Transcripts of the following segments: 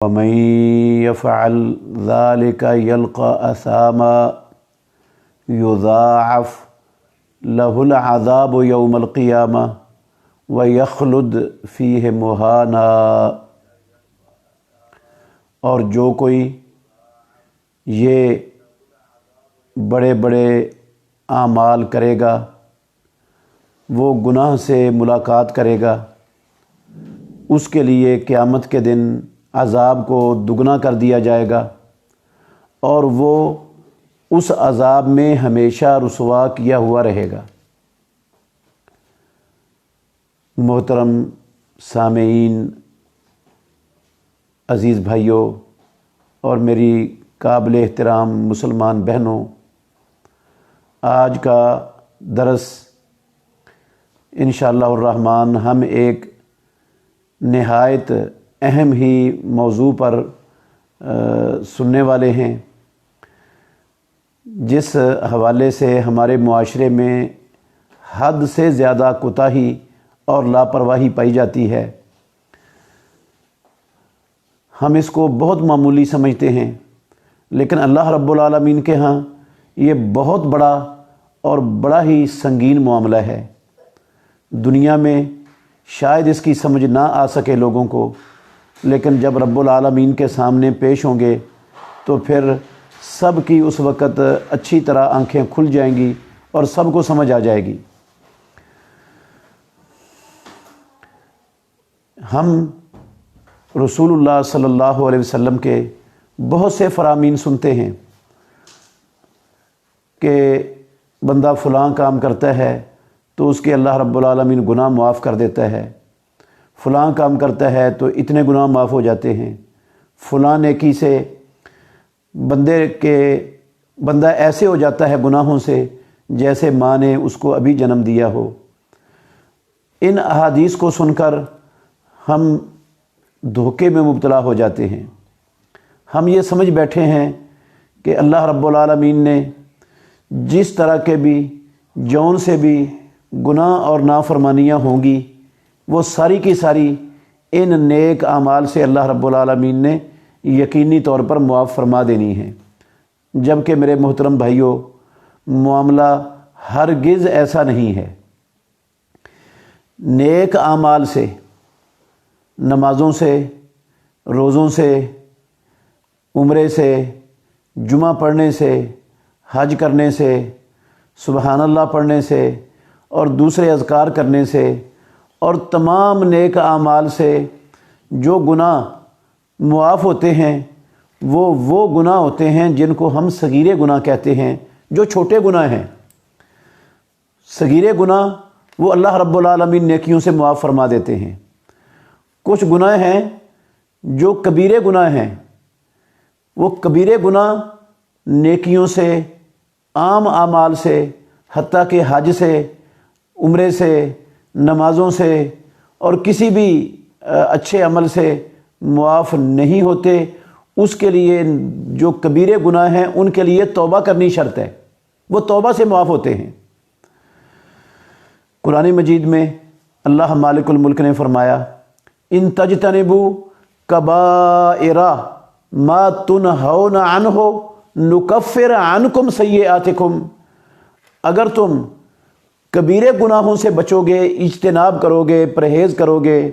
ومن يفعل ذلك يلقى أثاما يضاعف له العذاب يوم القيامة ويخلد فيه مهانا۔ اور جو کوئی یہ بڑے بڑے اعمال کرے گا وہ گناہ سے ملاقات کرے گا، اس کے لیے قیامت کے دن عذاب کو دگنا کر دیا جائے گا اور وہ اس عذاب میں ہمیشہ رسوا کیا ہوا رہے گا۔ محترم سامعین، عزیز بھائیوں اور میری قابل احترام مسلمان بہنوں، آج کا درس انشاءاللہ الرحمن ہم ایک نہایت اہم ہی موضوع پر سننے والے ہیں، جس حوالے سے ہمارے معاشرے میں حد سے زیادہ کوتاہی اور لاپرواہی پائی جاتی ہے۔ ہم اس کو بہت معمولی سمجھتے ہیں، لیکن اللہ رب العالمین کے ہاں یہ بہت بڑا اور بڑا ہی سنگین معاملہ ہے۔ دنیا میں شاید اس کی سمجھ نہ آ سکے لوگوں کو، لیکن جب رب العالمین کے سامنے پیش ہوں گے تو پھر سب کی اس وقت اچھی طرح آنکھیں کھل جائیں گی اور سب کو سمجھ آ جائے گی۔ ہم رسول اللہ صلی اللہ علیہ وسلم کے بہت سے فرامین سنتے ہیں کہ بندہ فلاں کام کرتا ہے تو اس کے اللہ رب العالمین گناہ معاف کر دیتا ہے، فلاں کام کرتا ہے تو اتنے گناہ معاف ہو جاتے ہیں، فلاں نیکی سے بندہ ایسے ہو جاتا ہے گناہوں سے جیسے ماں نے اس کو ابھی جنم دیا ہو۔ ان احادیث کو سن کر ہم دھوکے میں مبتلا ہو جاتے ہیں۔ ہم یہ سمجھ بیٹھے ہیں کہ اللہ رب العالمین نے جس طرح کے بھی جون سے بھی گناہ اور نافرمانیاں ہوں گی وہ ساری کی ساری ان نیک اعمال سے اللہ رب العالمین نے یقینی طور پر معاف فرما دینی ہے، جبکہ میرے محترم بھائیوں معاملہ ہرگز ایسا نہیں ہے۔ نیک اعمال سے، نمازوں سے، روزوں سے، عمرے سے، جمعہ پڑھنے سے، حج کرنے سے، سبحان اللہ پڑھنے سے اور دوسرے اذکار کرنے سے اور تمام نیک اعمال سے جو گناہ معاف ہوتے ہیں وہ گناہ ہوتے ہیں جن کو ہم صغیرے گناہ کہتے ہیں، جو چھوٹے گناہ ہیں۔ صغیرے گناہ وہ اللہ رب العالمین نیکیوں سے معاف فرما دیتے ہیں۔ کچھ گناہ ہیں جو کبیرے گناہ ہیں، وہ کبیرے گناہ نیکیوں سے، عام اعمال سے، حتیٰ کہ حج سے، عمرے سے، نمازوں سے اور کسی بھی اچھے عمل سے معاف نہیں ہوتے۔ اس کے لیے جو کبیرے گناہ ہیں ان کے لیے توبہ کرنی شرط ہے، وہ توبہ سے معاف ہوتے ہیں۔ قرآن مجید میں اللہ مالک الملک نے فرمایا ان تجتنبوا کبائر ما تنہون عنہ نکفر عنکم سیئاتکم، اگر تم کبیرے گناہوں سے بچو گے، اجتناب کرو گے، پرہیز کرو گے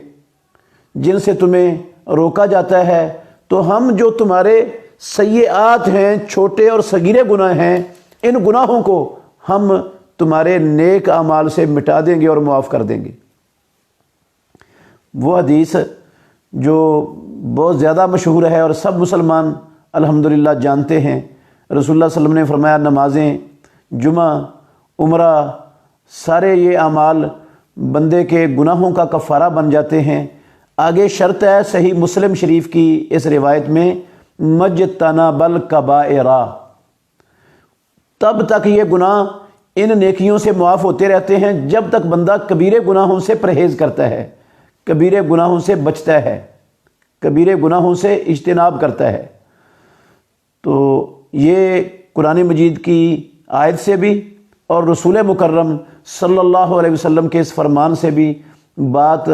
جن سے تمہیں روکا جاتا ہے، تو ہم جو تمہارے سیئات ہیں، چھوٹے اور صغیرے گناہ ہیں، ان گناہوں کو ہم تمہارے نیک اعمال سے مٹا دیں گے اور معاف کر دیں گے۔ وہ حدیث جو بہت زیادہ مشہور ہے اور سب مسلمان الحمدللہ جانتے ہیں، رسول اللہ صلی اللہ علیہ وسلم نے فرمایا نمازیں، جمعہ، عمرہ، سارے یہ اعمال بندے کے گناہوں کا کفارہ بن جاتے ہیں۔ آگے شرط ہے صحیح مسلم شریف کی اس روایت میں مجتنب الکبائر، تب تک یہ گناہ ان نیکیوں سے معاف ہوتے رہتے ہیں جب تک بندہ کبیرے گناہوں سے پرہیز کرتا ہے، کبیرے گناہوں سے بچتا ہے، کبیرے گناہوں سے اجتناب کرتا ہے۔ تو یہ قرآن مجید کی آیت سے بھی اور رسول مکرم صلی اللہ علیہ وسلم کے اس فرمان سے بھی بات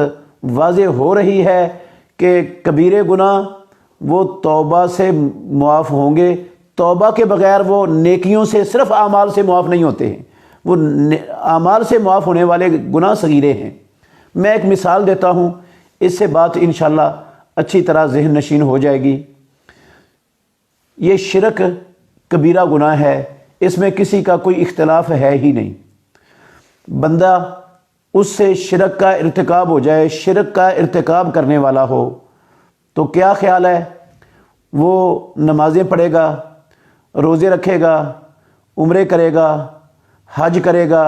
واضح ہو رہی ہے کہ کبیرے گناہ وہ توبہ سے معاف ہوں گے. توبہ کے بغیر وہ نیکیوں سے، صرف اعمال سے معاف نہیں ہوتے ہیں. وہ اعمال سے معاف ہونے والے گناہ صغیرے ہیں. میں ایک مثال دیتا ہوں، اس سے بات انشاءاللہ اچھی طرح ذہن نشین ہو جائے گی. یہ شرک کبیرہ گناہ ہے، اس میں کسی کا کوئی اختلاف ہے ہی نہیں. بندہ اس سے شرک کا ارتکاب ہو جائے، شرک کا ارتکاب کرنے والا ہو، تو کیا خیال ہے؟ وہ نمازیں پڑھے گا، روزے رکھے گا، عمرے کرے گا، حج کرے گا،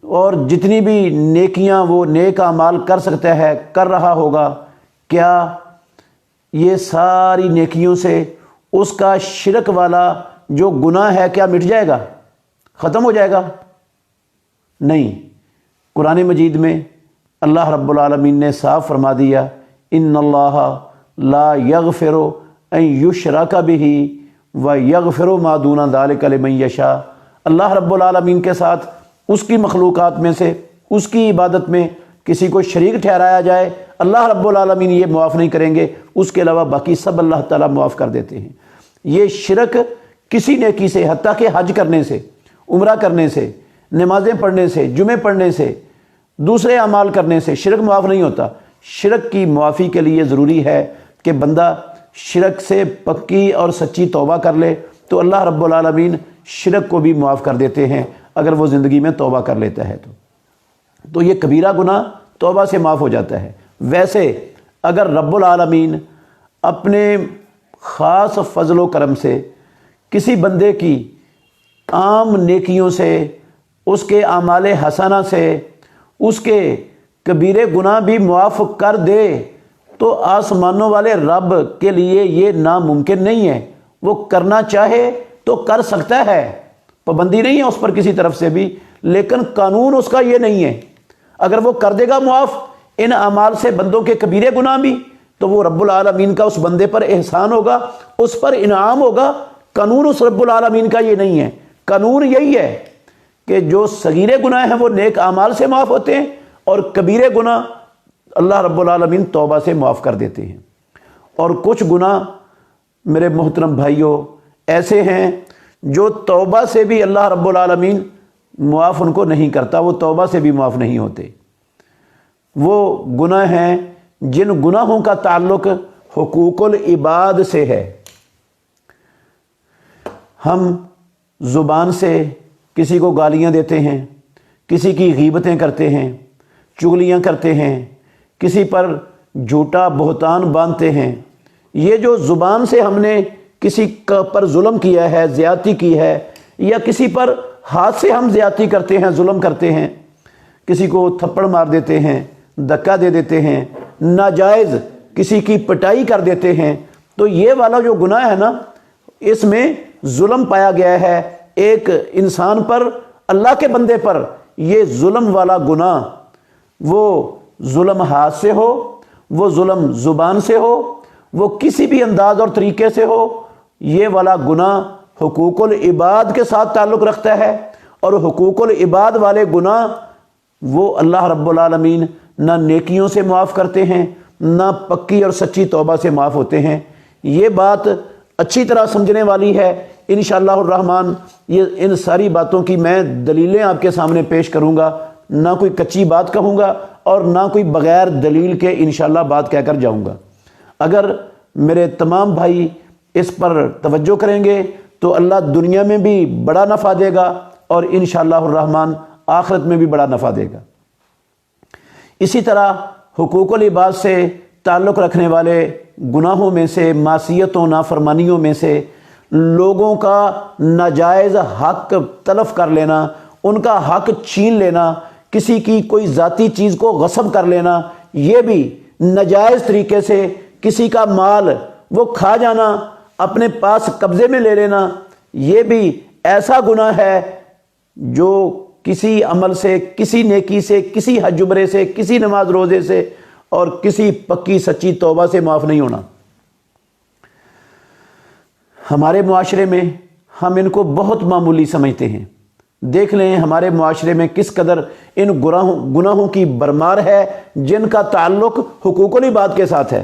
اور جتنی بھی نیکیاں وہ نیک اعمال کر سکتا ہے کر رہا ہوگا. کیا یہ ساری نیکیوں سے اس کا شرک والا جو گناہ ہے کیا مٹ جائے گا، ختم ہو جائے گا؟ نہیں. قرآن مجید میں اللہ رب العالمین نے صاف فرما دیا، ان اللہ لا یغفر ان یشرک بہ ویغفر ما دون ذلک لمن یشاء. اللہ رب العالمین کے ساتھ اس کی مخلوقات میں سے اس کی عبادت میں کسی کو شریک ٹھہرایا جائے، اللہ رب العالمین یہ معاف نہیں کریں گے. اس کے علاوہ باقی سب اللہ تعالیٰ معاف کر دیتے ہیں. یہ شرک کسی نیکی سے، حتیٰ کہ حج کرنے سے، عمرہ کرنے سے، نمازیں پڑھنے سے، جمعے پڑھنے سے، دوسرے اعمال کرنے سے شرک معاف نہیں ہوتا. شرک کی معافی کے لیے ضروری ہے کہ بندہ شرک سے پکی اور سچی توبہ کر لے، تو اللہ رب العالمین شرک کو بھی معاف کر دیتے ہیں اگر وہ زندگی میں توبہ کر لیتا ہے. تو یہ کبیرہ گناہ توبہ سے معاف ہو جاتا ہے. ویسے اگر رب العالمین اپنے خاص فضل و کرم سے کسی بندے کی عام نیکیوں سے، اس کے اعمال حسنہ سے اس کے کبیرے گناہ بھی معاف کر دے، تو آسمانوں والے رب کے لیے یہ ناممکن نہیں ہے. وہ کرنا چاہے تو کر سکتا ہے، پابندی نہیں ہے اس پر کسی طرف سے بھی، لیکن قانون اس کا یہ نہیں ہے. اگر وہ کر دے گا معاف ان اعمال سے بندوں کے کبیرے گناہ بھی، تو وہ رب العالمین کا اس بندے پر احسان ہوگا، اس پر انعام ہوگا. قانون اس رب العالمین کا یہ نہیں ہے. قانون یہی ہے کہ جو صغیرے گناہ ہیں وہ نیک اعمال سے معاف ہوتے ہیں، اور کبیرے گناہ اللہ رب العالمین توبہ سے معاف کر دیتے ہیں. اور کچھ گناہ میرے محترم بھائیوں ایسے ہیں جو توبہ سے بھی اللہ رب العالمین معاف ان کو نہیں کرتا، وہ توبہ سے بھی معاف نہیں ہوتے. وہ گناہ ہیں جن گناہوں کا تعلق حقوق العباد سے ہے. ہم زبان سے کسی کو گالیاں دیتے ہیں، کسی کی غیبتیں کرتے ہیں، چغلیاں کرتے ہیں، کسی پر جھوٹا بہتان باندھتے ہیں. یہ جو زبان سے ہم نے کسی پر ظلم کیا ہے، زیادتی کی ہے، یا کسی پر ہاتھ سے ہم زیادتی کرتے ہیں، ظلم کرتے ہیں، کسی کو تھپڑ مار دیتے ہیں، دھکا دے دیتے ہیں، ناجائز کسی کی پٹائی کر دیتے ہیں، تو یہ والا جو گناہ ہے نا، اس میں ظلم پایا گیا ہے ایک انسان پر، اللہ کے بندے پر. یہ ظلم والا گناہ، وہ ظلم ہاتھ سے ہو، وہ ظلم زبان سے ہو، وہ کسی بھی انداز اور طریقے سے ہو، یہ والا گناہ حقوق العباد کے ساتھ تعلق رکھتا ہے. اور حقوق العباد والے گناہ وہ اللہ رب العالمین نہ نیکیوں سے معاف کرتے ہیں، نہ پکی اور سچی توبہ سے معاف ہوتے ہیں. یہ بات اچھی طرح سمجھنے والی ہے. انشاءاللہ الرحمن یہ ان ساری باتوں کی میں دلیلیں آپ کے سامنے پیش کروں گا، نہ کوئی کچی بات کہوں گا اور نہ کوئی بغیر دلیل کے انشاءاللہ بات کہہ کر جاؤں گا. اگر میرے تمام بھائی اس پر توجہ کریں گے تو اللہ دنیا میں بھی بڑا نفع دے گا اور انشاءاللہ الرحمن آخرت میں بھی بڑا نفع دے گا. اسی طرح حقوق العباد سے تعلق رکھنے والے گناہوں میں سے، معصیتوں نافرمانیوں میں سے لوگوں کا ناجائز حق تلف کر لینا، ان کا حق چھین لینا، کسی کی کوئی ذاتی چیز کو غصب کر لینا، یہ بھی ناجائز طریقے سے کسی کا مال وہ کھا جانا، اپنے پاس قبضے میں لے لینا، یہ بھی ایسا گناہ ہے جو کسی عمل سے، کسی نیکی سے، کسی حج عمرے سے، کسی نماز روزے سے اور کسی پکی سچی توبہ سے معاف نہیں ہونا. ہمارے معاشرے میں ہم ان کو بہت معمولی سمجھتے ہیں. دیکھ لیں ہمارے معاشرے میں کس قدر ان گناہوں کی برمار ہے جن کا تعلق حقوق العباد کے ساتھ ہے.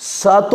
7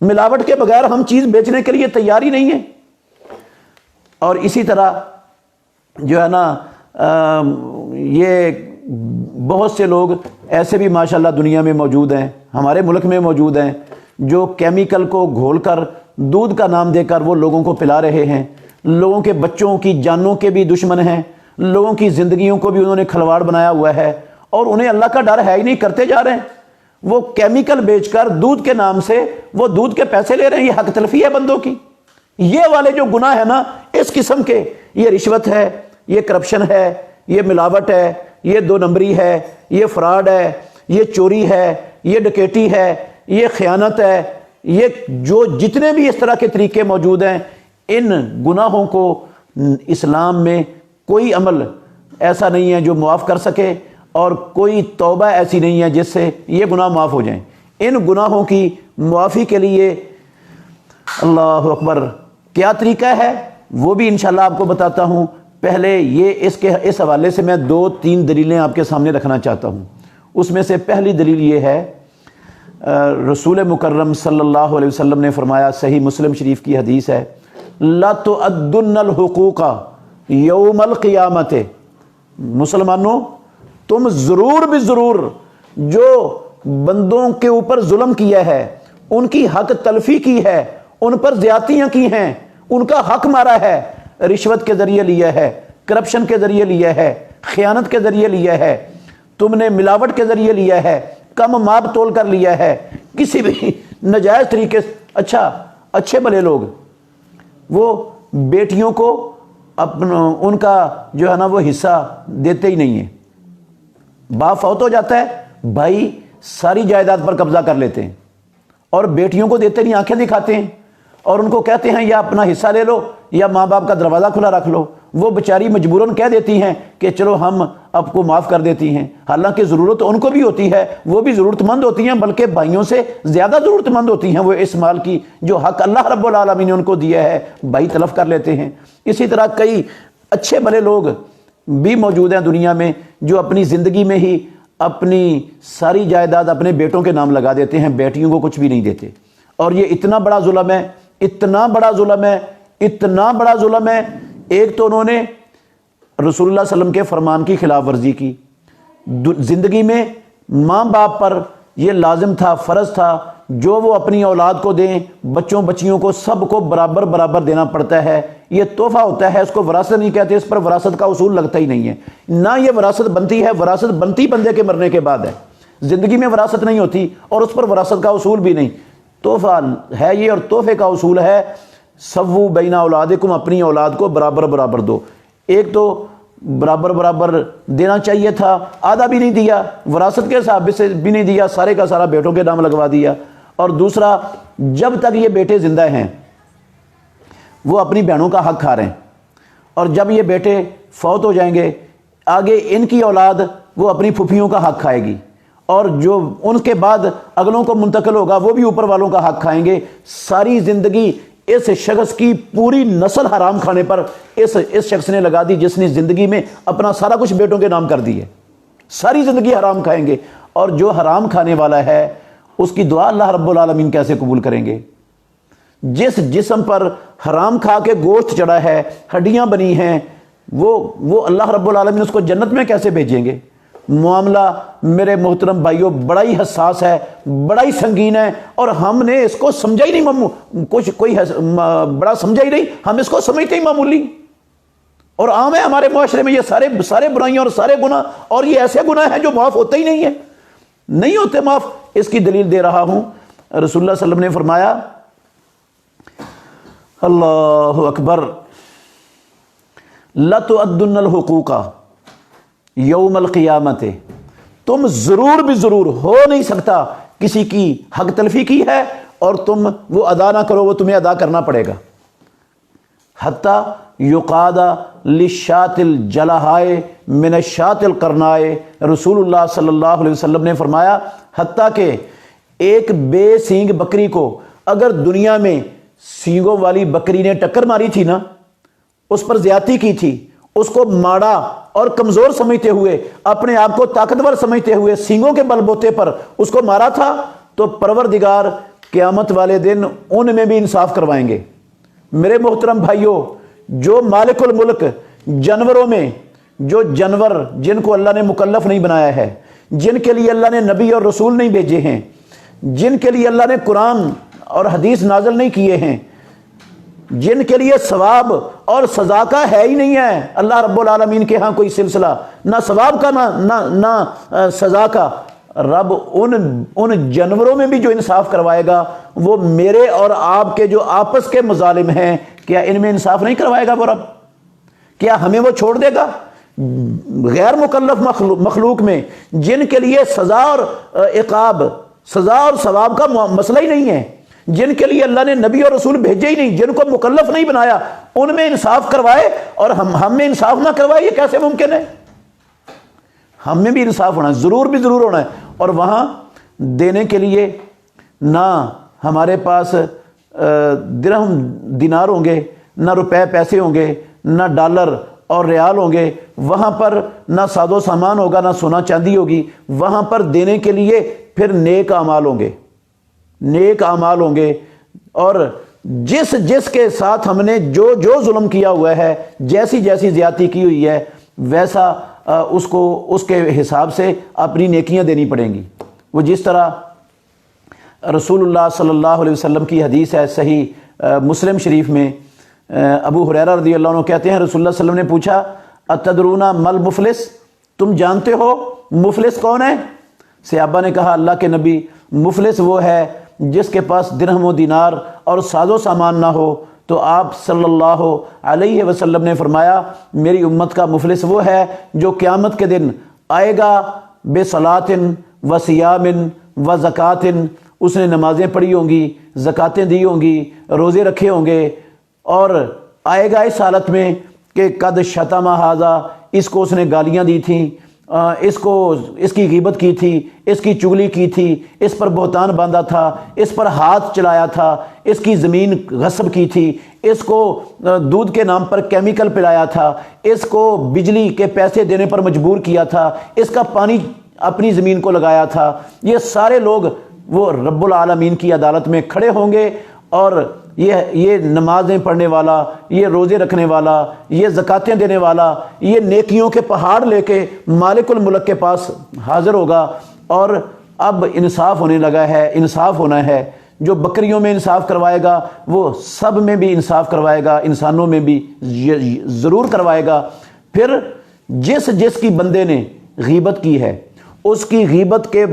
ملاوٹ کے بغیر ہم چیز بیچنے کے لیے تیار ہی نہیں ہے۔ اور اسی طرح جو ہے نا یہ بہت سے لوگ ایسے بھی ماشاءاللہ دنیا میں موجود ہیں، ہمارے ملک میں موجود ہیں، جو کیمیکل کو گھول کر دودھ کا نام دے کر وہ لوگوں کو پلا رہے ہیں، لوگوں کے بچوں کی جانوں کے بھی دشمن ہیں، لوگوں کی زندگیوں کو بھی انہوں نے کھلواڑ بنایا ہوا ہے، اور انہیں اللہ کا ڈر ہے ہی نہیں، کرتے جا رہے ہیں۔ وہ کیمیکل بیچ کر دودھ کے نام سے وہ دودھ کے پیسے لے رہے ہیں، یہ حق تلفی ہے بندوں کی۔ یہ والے جو گناہ ہے نا اس قسم کے، یہ رشوت ہے، یہ کرپشن ہے، یہ ملاوٹ ہے، یہ دو نمبری ہے، یہ فراڈ ہے، یہ چوری ہے، یہ ڈکیٹی ہے، یہ خیانت ہے، یہ جو جتنے بھی اس طرح کے طریقے موجود ہیں، ان گناہوں کو اسلام میں کوئی عمل ایسا نہیں ہے جو معاف کر سکے، اور کوئی توبہ ایسی نہیں ہے جس سے یہ گناہ معاف ہو جائیں۔ ان گناہوں کی معافی کے لیے اللہ اکبر کیا طریقہ ہے وہ بھی انشاءاللہ آپ کو بتاتا ہوں۔ پہلے یہ اس حوالے سے میں 2-3 دلیلیں آپ کے سامنے رکھنا چاہتا ہوں۔ اس میں سے پہلی دلیل یہ ہے، رسول مکرم صلی اللہ علیہ وسلم نے فرمایا، صحیح مسلم شریف کی حدیث ہے، لَتُؤَدُّنَّ الْحُقُوقَ یوم القیامت، مسلمانوں تم ضرور بھی ضرور جو بندوں کے اوپر ظلم کیا ہے، ان کی حق تلفی کی ہے، ان پر زیادتیاں کی ہیں، ان کا حق مارا ہے، رشوت کے ذریعے لیا ہے، کرپشن کے ذریعے لیا ہے، خیانت کے ذریعے لیا ہے، تم نے ملاوٹ کے ذریعے لیا ہے، کم ماب تول کر لیا ہے، کسی بھی ناجائز طریقے سے۔ اچھا اچھے بھلے لوگ وہ بیٹیوں کو ان کا جو ہے نا وہ حصہ دیتے ہی نہیں ہیں، باپ فوت ہو جاتا ہے، بھائی ساری جائیداد پر قبضہ کر لیتے ہیں، اور بیٹیوں کو دیتے نہیں، آنکھیں دکھاتے ہیں، اور ان کو کہتے ہیں یا اپنا حصہ لے لو یا ماں باپ کا دروازہ کھلا رکھ لو۔ وہ بیچاری مجبوراً کہہ دیتی ہیں کہ چلو ہم آپ کو معاف کر دیتی ہیں، حالانکہ ضرورت ان کو بھی ہوتی ہے، وہ بھی ضرورت مند ہوتی ہیں، بلکہ بھائیوں سے زیادہ ضرورت مند ہوتی ہیں۔ وہ اس مال کی جو حق اللہ رب العالمین نے ان کو دیا ہے بھائی تلف کر لیتے ہیں۔ اسی طرح کئی اچھے بھلے لوگ بھی موجود ہیں دنیا میں جو اپنی زندگی میں ہی اپنی ساری جائیداد اپنے بیٹوں کے نام لگا دیتے ہیں، بیٹیوں کو کچھ بھی نہیں دیتے۔ اور یہ اتنا بڑا ظلم ہے، اتنا بڑا ظلم ہے، اتنا بڑا ظلم ہے۔ ایک تو انہوں نے رسول اللہ صلی اللہ علیہ وسلم کے فرمان کی خلاف ورزی کی۔ زندگی میں ماں باپ پر یہ لازم تھا، فرض تھا، جو وہ اپنی اولاد کو دیں، بچوں بچیوں کو سب کو برابر برابر دینا پڑتا ہے۔ یہ تحفہ ہوتا ہے، اس کو وراثت نہیں کہتے، اس پر وراثت کا اصول لگتا ہی نہیں ہے۔ نہ یہ وراثت بنتی ہے، وراثت بنتی بندے کے مرنے کے بعد ہے، زندگی میں وراثت نہیں ہوتی، اور اس پر وراثت کا اصول بھی نہیں، تحفہ ہے یہ۔ اور تحفے کا اصول ہے سووا بین اولادکم، اپنی اولاد کو برابر برابر دو۔ ایک تو برابر برابر دینا چاہیے تھا، آدھا بھی نہیں دیا، وراثت کے حساب سے بھی نہیں دیا، سارے کا سارا بیٹوں کے نام لگوا دیا۔ اور دوسرا، جب تک یہ بیٹے زندہ ہیں وہ اپنی بہنوں کا حق کھا رہے ہیں، اور جب یہ بیٹے فوت ہو جائیں گے آگے ان کی اولاد وہ اپنی پھوپھیوں کا حق کھائے گی، اور جو ان کے بعد اگلوں کو منتقل ہوگا وہ بھی اوپر والوں کا حق کھائیں گے۔ ساری زندگی اس شخص کی پوری نسل حرام کھانے پر اس شخص نے لگا دی، جس نے زندگی میں اپنا سارا کچھ بیٹوں کے نام کر دی ہے، ساری زندگی حرام کھائیں گے۔ اور جو حرام کھانے والا ہے اس کی دعا اللہ رب العالمین کیسے قبول کریں گے؟ جس جسم پر حرام کھا کے گوشت چڑھا ہے، ہڈیاں بنی ہیں، وہ اللہ رب العالمین اس کو جنت میں کیسے بھیجیں گے؟ معاملہ میرے محترم بھائیوں بڑا ہی حساس ہے، بڑا ہی سنگین ہے، اور ہم نے اس کو سمجھا ہی نہیں، کوئی بڑا سمجھا ہی نہیں، ہم اس کو سمجھتے ہی معمولی، اور عام ہے ہمارے معاشرے میں یہ سارے برائیاں اور سارے گناہ، اور یہ ایسے گناہ ہیں جو معاف ہوتے ہی نہیں ہیں، نہیں ہوتے معاف۔ اس کی دلیل دے رہا ہوں، رسول اللہ صلی اللہ علیہ وسلم نے فرمایا، اللہ اکبر، لَتُؤَدُّنَّ الْحُقُوقَ یوم القیامت، تم ضرور بھی ضرور، ہو نہیں سکتا کسی کی حق تلفی کی ہے اور تم وہ ادا نہ کرو، وہ تمہیں ادا کرنا پڑے گا۔ حتیٰ یقاد للشاۃ الجلحاء من الشاۃ القرناء، رسول اللہ صلی اللہ علیہ وسلم نے فرمایا حتیٰ کہ ایک بے سینگ بکری کو اگر دنیا میں سینگوں والی بکری نے ٹکر ماری تھی نا، اس پر زیادتی کی تھی، اس کو ماڑا اور کمزور سمجھتے ہوئے، اپنے آپ کو طاقتور سمجھتے ہوئے سینگوں کے بل بوتے پر اس کو مارا تھا، تو پروردگار قیامت والے دن ان میں بھی انصاف کروائیں گے۔ میرے محترم بھائیوں، جو مالک الملک جانوروں میں، جو جانور جن کو اللہ نے مکلف نہیں بنایا ہے، جن کے لیے اللہ نے نبی اور رسول نہیں بھیجے ہیں، جن کے لیے اللہ نے قرآن اور حدیث نازل نہیں کیے ہیں، جن کے لیے ثواب اور سزا کا ہے ہی نہیں ہے اللہ رب العالمین کے ہاں کوئی سلسلہ، نہ ثواب کا نہ سزا کا، رب ان جانوروں میں بھی جو انصاف کروائے گا وہ میرے اور آپ کے جو آپس کے مظالم ہیں، کیا ان میں انصاف نہیں کروائے گا وہ رب؟ کیا ہمیں وہ چھوڑ دے گا؟ غیر مکلف مخلوق میں جن کے لیے سزا اور عقاب، سزا اور ثواب کا مسئلہ ہی نہیں ہے، جن کے لیے اللہ نے نبی اور رسول بھیجے ہی نہیں، جن کو مکلف نہیں بنایا، ان میں انصاف کروائے اور ہم میں انصاف نہ کروائے، یہ کیسے ممکن ہے؟ ہم میں بھی انصاف ہونا ہے، ضرور بھی ضرور ہونا ہے، اور وہاں دینے کے لیے نہ ہمارے پاس درہم دینار ہوں گے، نہ روپے پیسے ہوں گے، نہ ڈالر اور ریال ہوں گے، وہاں پر نہ ساز و سامان ہوگا، نہ سونا چاندی ہوگی، وہاں پر دینے کے لیے پھر نیک اعمال ہوں گے، نیک اعمال ہوں گے، اور جس کے ساتھ ہم نے جو ظلم کیا ہوا ہے، جیسی زیادتی کی ہوئی ہے، ویسا اس کے حساب سے اپنی نیکیاں دینی پڑیں گی۔ وہ جس طرح رسول اللہ صلی اللہ علیہ وسلم کی حدیث ہے صحیح مسلم شریف میں، ابو ہریرہ رضی اللہ عنہ کہتے ہیں رسول اللہ صلی اللہ علیہ وسلم نے پوچھا اتدرون مل مفلس، تم جانتے ہو مفلس کون ہے؟ صحابہ نے کہا اللہ کے نبی، مفلس وہ ہے جس کے پاس درہم و دینار اور ساز و سامان نہ ہو۔ تو آپ صلی اللہ علیہ وسلم نے فرمایا میری امت کا مفلس وہ ہے جو قیامت کے دن آئے گا بے صلاتن و صیام و زکاتن، اس نے نمازیں پڑھی ہوں گی، زکاتیں دی ہوں گی، روزے رکھے ہوں گے، اور آئے گا اس حالت میں کہ قد شتم ھذا، اس کو اس نے گالیاں دی تھیں، اس کی غیبت کی تھی، اس کی چغلی کی تھی، اس پر بہتان باندھا تھا، اس پر ہاتھ چلایا تھا، اس کی زمین غصب کی تھی، اس کو دودھ کے نام پر کیمیکل پلایا تھا، اس کو بجلی کے پیسے دینے پر مجبور کیا تھا، اس کا پانی اپنی زمین کو لگایا تھا، یہ سارے لوگ وہ رب العالمین کی عدالت میں کھڑے ہوں گے، اور یہ نمازیں پڑھنے والا، یہ روزے رکھنے والا، یہ زکاتیں دینے والا، یہ نیکیوں کے پہاڑ لے کے مالک الملک کے پاس حاضر ہوگا، اور اب انصاف ہونے لگا ہے، انصاف ہونا ہے۔ جو بکریوں میں انصاف کروائے گا وہ سب میں بھی انصاف کروائے گا، انسانوں میں بھی ضرور کروائے گا۔ پھر جس کی بندے نے غیبت کی ہے، اس کی غیبت کے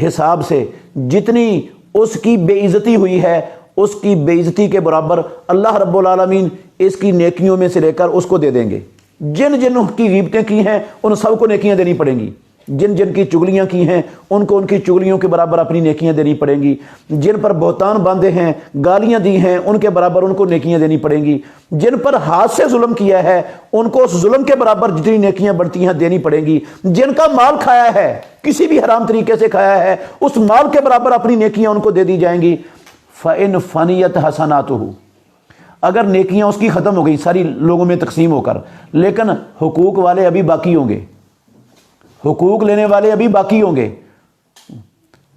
حساب سے جتنی اس کی بے عزتی ہوئی ہے، اس کی بے عزتی کے برابر اللہ رب العالمین اس کی نیکیوں میں سے لے کر اس کو دے دیں گے۔ جن کی غیبتیں کی ہیں ان سب کو نیکیاں دینی پڑیں گی، جن کی چغلیاں کی ہیں ان کو ان کی چغلیوں کے برابر اپنی نیکیاں دینی پڑیں گی، جن پر بہتان باندھے ہیں، گالیاں دی ہیں، ان کے برابر ان کو نیکیاں دینی پڑیں گی، جن پر ہاتھ سے ظلم کیا ہے ان کو اس ظلم کے برابر جتنی نیکیاں بڑھتی ہیں دینی پڑیں گی، جن کا مال کھایا ہے، کسی بھی حرام طریقے سے کھایا ہے، اس مال کے برابر اپنی نیکیاں ان کو دے دی جائیں گی۔ فَإِنْ فَنِيَتْ حَسَنَاتُهُ، اگر نیکیاں اس کی ختم ہو گئی ساری لوگوں میں تقسیم ہو کر، لیکن حقوق والے ابھی باقی ہوں گے، حقوق لینے والے ابھی باقی ہوں گے،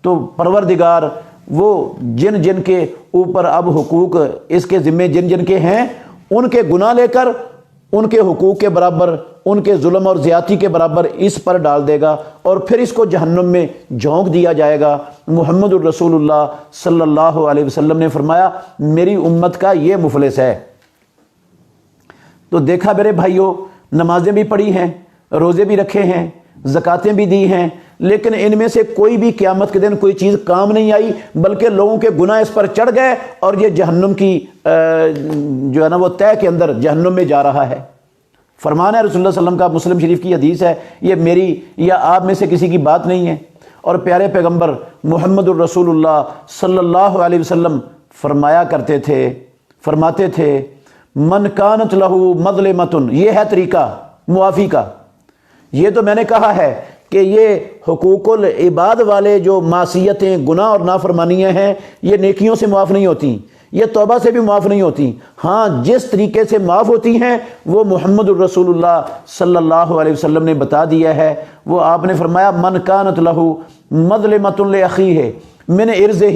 تو پروردگار وہ جن کے اوپر اب حقوق اس کے ذمے جن کے ہیں ان کے گناہ لے کر ان کے حقوق کے برابر، ان کے ظلم اور زیادتی کے برابر اس پر ڈال دے گا، اور پھر اس کو جہنم میں جھونک دیا جائے گا۔ محمد الرسول اللہ صلی اللہ علیہ وسلم نے فرمایا میری امت کا یہ مفلس ہے۔ تو دیکھا میرے بھائیوں، نمازیں بھی پڑھی ہیں، روزے بھی رکھے ہیں، زکاتیں بھی دی ہیں، لیکن ان میں سے کوئی بھی قیامت کے دن کوئی چیز کام نہیں آئی، بلکہ لوگوں کے گناہ اس پر چڑھ گئے، اور یہ جہنم کی جو ہے نا وہ طے کے اندر جہنم میں جا رہا ہے۔ فرمان ہے رسول اللہ صلی اللہ علیہ وسلم کا، مسلم شریف کی حدیث ہے، یہ میری یا آپ میں سے کسی کی بات نہیں ہے، اور پیارے پیغمبر محمد الرسول اللہ صلی اللہ علیہ وسلم فرمایا کرتے تھے، فرماتے تھے من کانت لہو مظلمۃ، یہ ہے طریقہ معافی کا۔ یہ تو میں نے کہا ہے کہ یہ حقوق العباد والے جو معصیتیں، گناہ اور نافرمانیاں ہیں، یہ نیکیوں سے معاف نہیں ہوتی، یہ توبہ سے بھی معاف نہیں ہوتی۔ ہاں جس طریقے سے معاف ہوتی ہیں وہ محمد الرسول اللہ صلی اللہ علیہ وسلم نے بتا دیا ہے۔ وہ آپ نے فرمایا من کانت لہو مظلمۃ لاخیہ من عرضہ،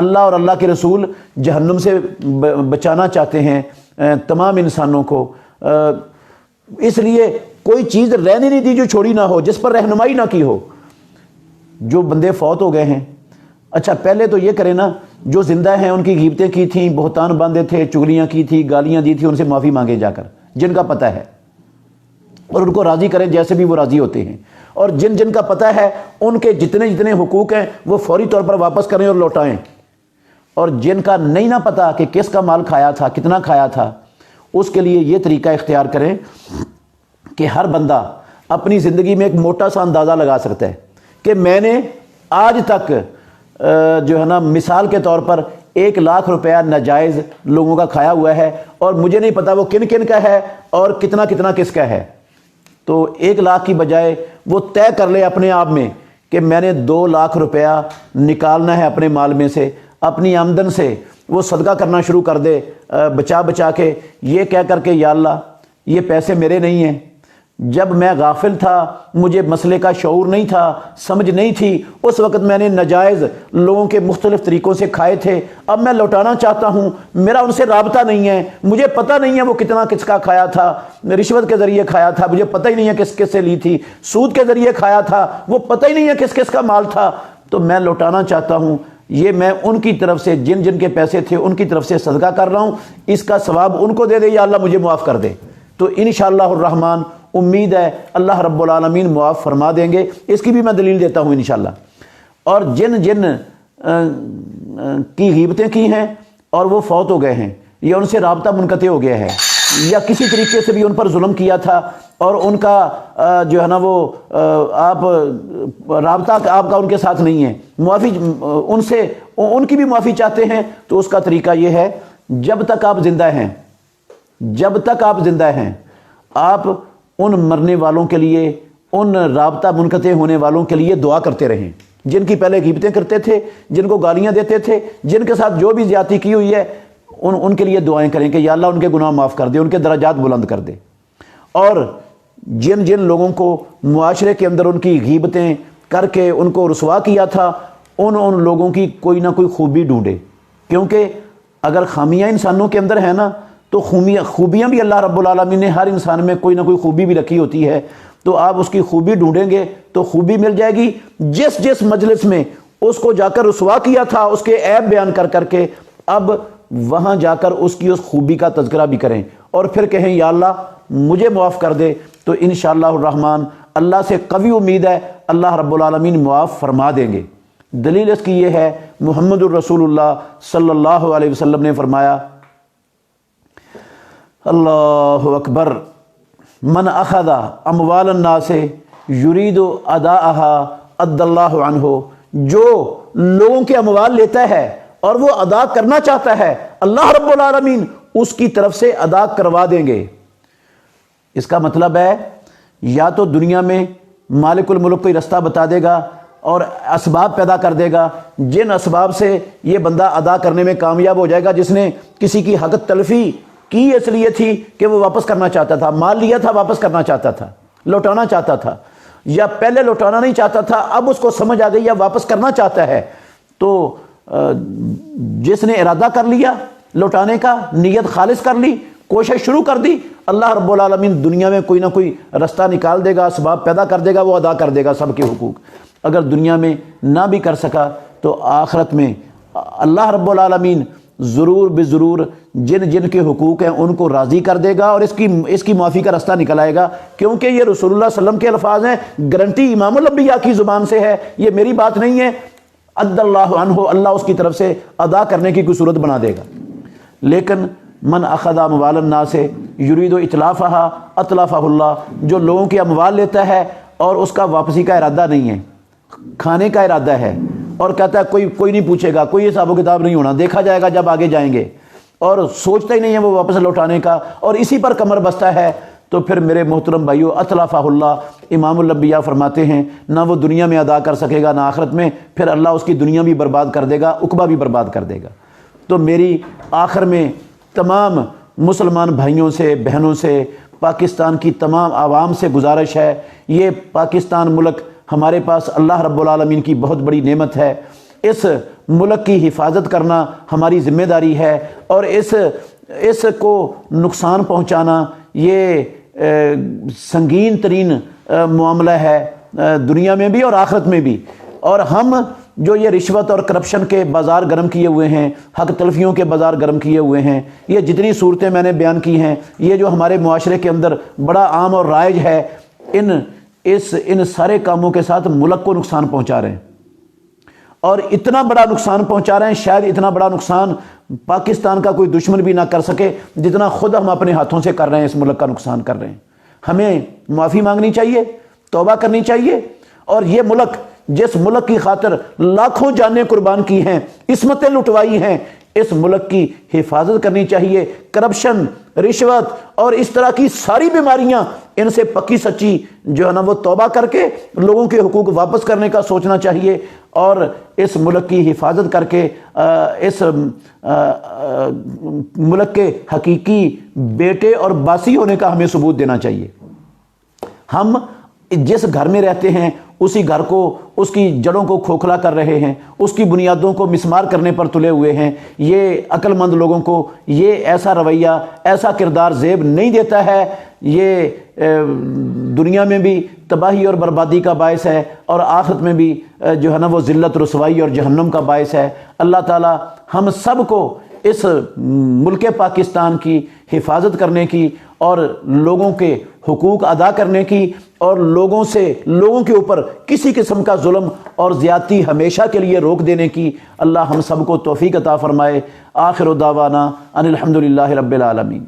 اللہ اور اللہ کے رسول جہنم سے بچانا چاہتے ہیں تمام انسانوں کو، اس لیے کوئی چیز رہنے نہیں دی جو چھوڑی نہ ہو، جس پر رہنمائی نہ کی ہو۔ جو بندے فوت ہو گئے ہیں، اچھا پہلے تو یہ کریں نا، جو زندہ ہیں ان کی غیبتیں کی تھیں، بہتان باندھے تھے، چغلیاں کی تھی، گالیاں دی تھی، ان سے معافی مانگے جا کر جن کا پتہ ہے، اور ان کو راضی کریں جیسے بھی وہ راضی ہوتے ہیں، اور جن جن کا پتہ ہے ان کے جتنے جتنے حقوق ہیں وہ فوری طور پر واپس کریں اور لوٹائیں، اور جن کا نہیں نہ پتہ کہ کس کا مال کھایا تھا، کتنا کھایا تھا، اس کے لیے یہ طریقہ اختیار کریں کہ ہر بندہ اپنی زندگی میں ایک موٹا سا اندازہ لگا سکتا ہے کہ میں نے آج تک جو ہے نا مثال کے طور پر 1,00,000 روپیہ ناجائز لوگوں کا کھایا ہوا ہے، اور مجھے نہیں پتا وہ کن کن کا ہے اور کتنا کتنا کس کا ہے، تو 1,00,000 کی بجائے وہ طے کر لے اپنے آپ میں کہ میں نے 2,00,000 روپیہ نکالنا ہے اپنے مال میں سے، اپنی آمدن سے وہ صدقہ کرنا شروع کر دے بچا بچا کے، یہ کہہ کر کے یا اللہ یہ پیسے میرے نہیں ہیں، جب میں غافل تھا، مجھے مسئلے کا شعور نہیں تھا، سمجھ نہیں تھی، اس وقت میں نے ناجائز لوگوں کے مختلف طریقوں سے کھائے تھے، اب میں لوٹانا چاہتا ہوں، میرا ان سے رابطہ نہیں ہے، مجھے پتہ نہیں ہے وہ کتنا کس کا کھایا تھا، رشوت کے ذریعے کھایا تھا، مجھے پتہ ہی نہیں ہے کس کس سے لی تھی، سود کے ذریعے کھایا تھا، وہ پتہ ہی نہیں ہے کس کس کا مال تھا، تو میں لوٹانا چاہتا ہوں، یہ میں ان کی طرف سے جن جن کے پیسے تھے ان کی طرف سے صدقہ کر رہا ہوں، اس کا ثواب ان کو دے دے یا اللہ مجھے معاف کر دے، تو انشاءاللہ الرحمن امید ہے اللہ رب العالمین معاف فرما دیں گے۔ اس کی بھی میں دلیل دیتا ہوں انشاءاللہ۔ اور جن جن کی غیبتیں کی ہیں اور وہ فوت ہو گئے ہیں یا ان سے رابطہ منقطع ہو گیا ہے یا کسی طریقے سے بھی ان پر ظلم کیا تھا اور ان کا جو ہے نا وہ آپ رابطہ آپ کا ان کے ساتھ نہیں ہے، معافی ان سے ان کی بھی معافی چاہتے ہیں، تو اس کا طریقہ یہ ہے جب تک آپ زندہ ہیں، جب تک آپ زندہ ہیں آپ ان مرنے والوں کے لیے، ان رابطہ منقطع ہونے والوں کے لیے دعا کرتے رہیں، جن کی پہلے غیبتیں کرتے تھے، جن کو گالیاں دیتے تھے، جن کے ساتھ جو بھی زیادتی کی ہوئی ہے، ان کے لیے دعائیں کریں کہ یا اللہ ان کے گناہ معاف کر دے، ان کے درجات بلند کر دے، اور جن جن لوگوں کو معاشرے کے اندر ان کی غیبتیں کر کے ان کو رسوا کیا تھا، ان لوگوں کی کوئی نہ کوئی خوبی ڈھونڈے، کیونکہ اگر خامیاں انسانوں کے اندر ہیں نا تو خوبیاں بھی اللہ رب العالمین نے ہر انسان میں کوئی نہ کوئی خوبی بھی رکھی ہوتی ہے، تو آپ اس کی خوبی ڈھونڈیں گے تو خوبی مل جائے گی۔ جس جس مجلس میں اس کو جا کر رسوا کیا تھا اس کے عیب بیان کر کر کے اب وہاں جا کر اس کی اس خوبی کا تذکرہ بھی کریں اور پھر کہیں یا اللہ مجھے معاف کر دے، تو انشاءاللہ الرحمن اللہ سے قوی امید ہے اللہ رب العالمین معاف فرما دیں گے۔ دلیل اس کی یہ ہے محمد الرسول اللہ صلی اللہ علیہ وسلم نے فرمایا اللہ اکبر، من اخذ اموال الناس یرید اداءها ادى اللہ عنہ، جو لوگوں کے اموال لیتا ہے اور وہ ادا کرنا چاہتا ہے اللہ رب العالمین اس کی طرف سے ادا کروا دیں گے۔ اس کا مطلب ہے یا تو دنیا میں مالک الملک کوئی رستہ بتا دے گا اور اسباب پیدا کر دے گا، جن اسباب سے یہ بندہ ادا کرنے میں کامیاب ہو جائے گا، جس نے کسی کی حق تلفی کی اس لیے تھی کہ وہ واپس کرنا چاہتا تھا، مال لیا تھا واپس کرنا چاہتا تھا، لوٹانا چاہتا تھا، یا پہلے لوٹانا نہیں چاہتا تھا اب اس کو سمجھ آ گئی یا واپس کرنا چاہتا ہے، تو جس نے ارادہ کر لیا لوٹانے کا، نیت خالص کر لی، کوشش شروع کر دی، اللہ رب العالمین دنیا میں کوئی نہ کوئی رستہ نکال دے گا، اسباب پیدا کر دے گا، وہ ادا کر دے گا سب کے حقوق۔ اگر دنیا میں نہ بھی کر سکا تو آخرت میں اللہ رب العالمین ضرور بضرور جن جن کے حقوق ہیں ان کو راضی کر دے گا اور اس کی معافی کا رستہ نکل آئے گا، کیونکہ یہ رسول اللہ صلی اللہ علیہ وسلم کے الفاظ ہیں، گارنٹی امام الانبیاء کی زبان سے ہے، یہ میری بات نہیں ہے، عد اللہ عنہ، اللہ اس کی طرف سے ادا کرنے کی کوئی صورت بنا دے گا۔ لیکن من اخذ اموال الناس یرید اتلافها اتلفہ اللہ، جو لوگوں کے اموال لیتا ہے اور اس کا واپسی کا ارادہ نہیں ہے، کھانے کا ارادہ ہے، اور کہتا ہے کوئی نہیں پوچھے گا، کوئی حساب و کتاب نہیں ہونا، دیکھا جائے گا جب آگے جائیں گے، اور سوچتا ہی نہیں ہے وہ واپس لوٹانے کا، اور اسی پر کمر بستہ ہے، تو پھر میرے محترم بھائیو اتلفہ اللہ، امام الانبیاء فرماتے ہیں نہ وہ دنیا میں ادا کر سکے گا نہ آخرت میں، پھر اللہ اس کی دنیا بھی برباد کر دے گا، عقبہ بھی برباد کر دے گا۔ تو میری آخر میں تمام مسلمان بھائیوں سے، بہنوں سے، پاکستان کی تمام عوام سے گزارش ہے، یہ پاکستان ملک ہمارے پاس اللہ رب العالمین کی بہت بڑی نعمت ہے، اس ملک کی حفاظت کرنا ہماری ذمہ داری ہے، اور اس کو نقصان پہنچانا یہ سنگین ترین معاملہ ہے دنیا میں بھی اور آخرت میں بھی۔ اور ہم جو یہ رشوت اور کرپشن کے بازار گرم کیے ہوئے ہیں، حق تلفیوں کے بازار گرم کیے ہوئے ہیں، یہ جتنی صورتیں میں نے بیان کی ہیں، یہ جو ہمارے معاشرے کے اندر بڑا عام اور رائج ہے، ان سارے کاموں کے ساتھ ملک کو نقصان پہنچا رہے ہیں، اور اتنا بڑا نقصان پہنچا رہے ہیں، شاید اتنا بڑا نقصان پاکستان کا کوئی دشمن بھی نہ کر سکے جتنا خود ہم اپنے ہاتھوں سے کر رہے ہیں، اس ملک کا نقصان کر رہے ہیں۔ ہمیں معافی مانگنی چاہیے، توبہ کرنی چاہیے، اور یہ ملک جس ملک کی خاطر لاکھوں جانیں قربان کی ہیں، عصمتیں لٹوائی ہیں، اس ملک کی حفاظت کرنی چاہیے۔ کرپشن، رشوت اور اس طرح کی ساری بیماریاں، ان سے پکی سچی جو ہے نا وہ توبہ کر کے لوگوں کے حقوق واپس کرنے کا سوچنا چاہیے، اور اس ملک کی حفاظت کر کے اس ملک کے حقیقی بیٹے اور باسی ہونے کا ہمیں ثبوت دینا چاہیے۔ ہم جس گھر میں رہتے ہیں اسی گھر کو، اس کی جڑوں کو کھوکھلا کر رہے ہیں، اس کی بنیادوں کو مسمار کرنے پر تلے ہوئے ہیں۔ یہ عقل مند لوگوں کو یہ ایسا رویہ، ایسا کردار زیب نہیں دیتا ہے، یہ دنیا میں بھی تباہی اور بربادی کا باعث ہے، اور آخرت میں بھی جو ہے نا وہ ذلت، رسوائی اور جہنم کا باعث ہے۔ اللہ تعالی ہم سب کو اس ملک پاکستان کی حفاظت کرنے کی، اور لوگوں کے حقوق ادا کرنے کی، اور لوگوں کے اوپر کسی قسم کا ظلم اور زیادتی ہمیشہ کے لیے روک دینے کی اللہ ہم سب کو توفیق عطا فرمائے۔ آخر دعوانا ان الحمدللہ رب العالمین۔